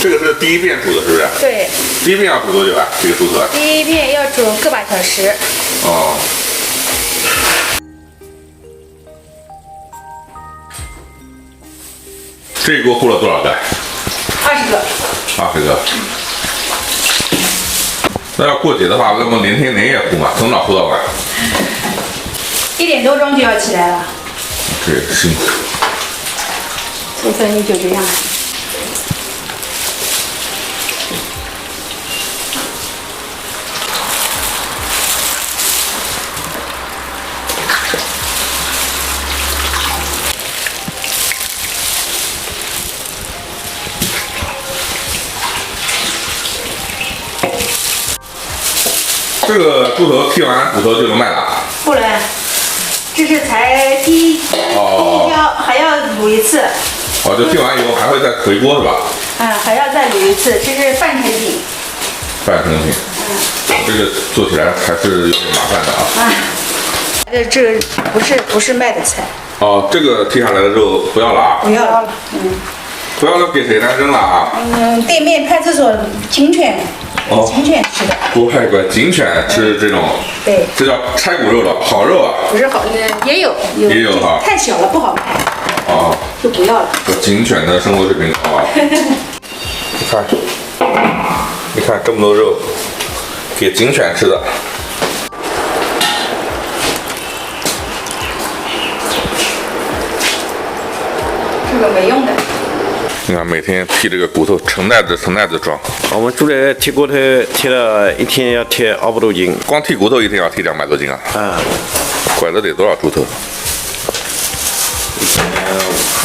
这个是第一遍煮的，是不是？对，第一遍要煮多久啊？这个猪头？第一遍要煮个把小时。哦。这一锅烀了多少个20个。？20个。那要过节的话，那么连天连夜烀嘛，从早烀到晚。1点多钟就要起来了。这也是辛苦。从此你就这样。这个猪头剔完骨头就能卖了？不能，这是才第一挑，还要卤一次。哦，就剔完以后还会再回锅是吧？还要再卤一次，这是半成品。半成品。这个做起来还是有点麻烦的啊。这不是卖的菜。哦，这个剔下来的肉不要了啊？不要了。不要了，给谁呢？扔了啊？对面派出所警犬。警犬吃的。乖，警犬吃这种。对。这叫拆骨肉了，好肉啊。不是好，也有哈。太小了不好卖。哦。就不要了。警犬的生活水平高啊。你看这么多肉，给警犬吃的。这个没用的。你看，每天剔这个骨头，成袋子装。我们猪来剔骨头，剔了一天要剔200多斤。光剔骨头一天要剔200多斤啊！拐子得多少猪头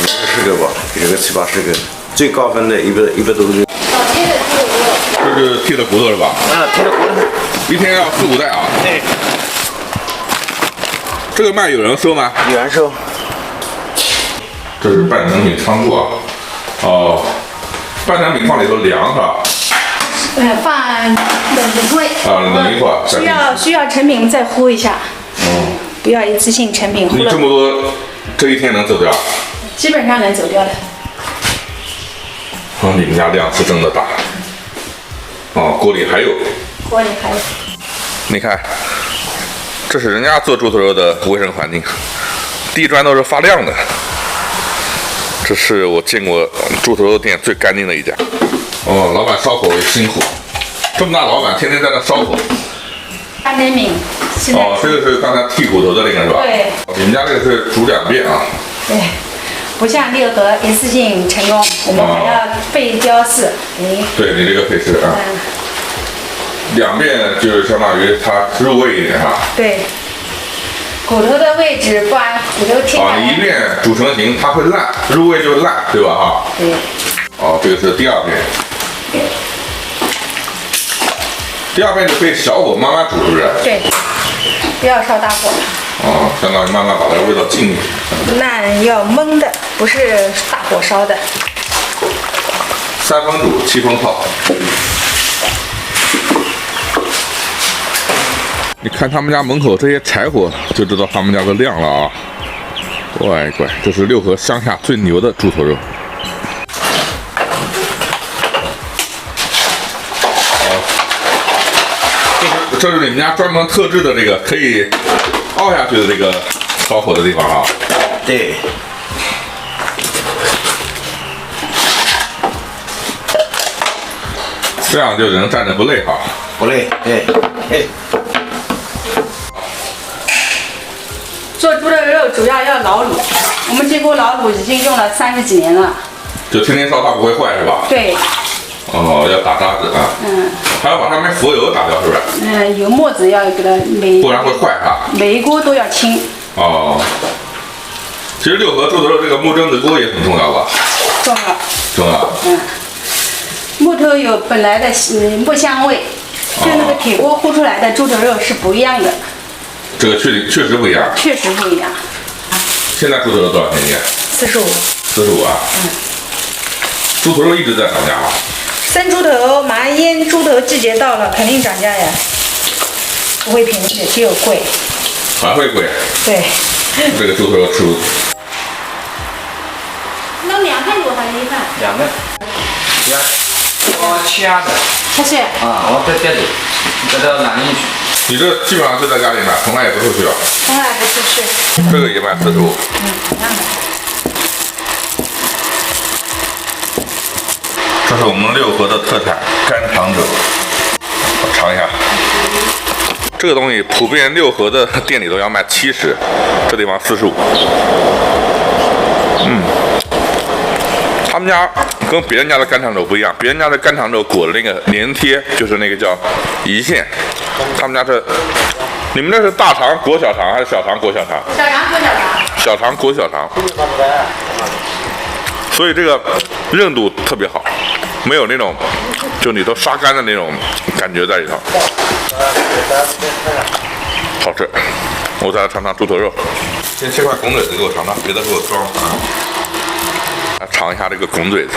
？50个吧，有个7、80个，最高分的100多个。这是剔的骨头是吧？剔的骨头。一天要4、5袋啊？对。这个卖有人收吗？有人收。这是半成品仓库啊。哦，半成品放里头凉是吧？放冷一会。冷一会儿。需要成品再烀一下。不要一次性成品烀了。你这么多，这一天能走掉？基本上能走掉的。你们家量是真的大。锅里还有。你看，这是人家做猪头肉的卫生环境，地砖都是发亮的。这是我见过猪头肉店最干净的一家。老板烧火也辛苦，这么大老板天天在那烧火。半成品。这个是刚才剔骨头的那个是吧？对。你们家这个是煮2遍啊？对，不像六合一次性成功，我们还要费雕饰。对你这个费事啊。2遍就是相当于它入味一点哈。对。骨头的位置，不然骨头贴下来。你一遍煮成型，它会烂，入味就烂，对吧？哈。对。这个是第2遍。第2遍就可以小火慢慢煮，是不是？对。不要烧大火。相当于慢慢把它味道浸进去。那要焖的，不是大火烧的。3分煮7分泡。你看他们家门口这些柴火，就知道他们家的量了啊！乖，这是六合乡下最牛的猪头肉。这是你们家专门特制的这个可以凹下去的这个烧火的地方啊。对。这样就能站着不累哈。不累，做猪的肉主要要老卤，我们这锅老卤已经用了30几年了。就天天烧它不会坏是吧？对。要打渣子啊。还要把上面浮油打掉是不是？油沫子要给它不然会坏哈。每一锅都要清。其实六合猪头肉这个木蒸子锅也很重要吧？重要。木头有本来的木香味，跟那个铁锅烀出来的猪头肉是不一样的。这个确实不一样。确实不一样。现在猪头肉多少钱一斤？45。45啊。猪头肉一直在涨价吗？生猪头、马上腌猪头季节到了，肯定涨价呀。不会便宜的，只有贵。还会贵？对。这个猪头肉吃不？那2份煮还是1份？2份。我掐的它是啊，我这里，这到哪里去？你这基本上就在家里买，从来也不出去啊。从来不出去。这个也卖45。这是我们六合的特产干肠肘，我尝一下。这个东西普遍六合的店里都要卖70，这地方45。他们家跟别人家的干肠肘不一样，别人家的干肠肘裹的那个连贴就是那个叫胰腺，他们家这，你们这是大肠裹小肠还是小肠裹小肠？小肠裹小肠。小肠裹小肠，所以这个韧度特别好，没有那种就里头杀干的那种感觉在里头，好吃。我再来尝尝猪头肉，先切块拱嘴子给我尝尝，别的给我装啊。来尝一下这个拱嘴子，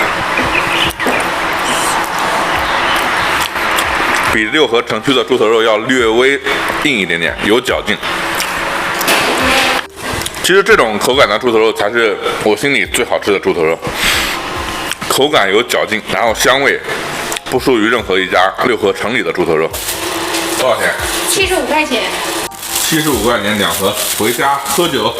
比六合城区的猪头肉要略微硬一点点，有嚼劲。其实这种口感的猪头肉才是我心里最好吃的猪头肉，口感有嚼劲，然后香味不输于任何一家六合城里的猪头肉。多少钱？75块钱。 75块钱2盒，回家喝酒。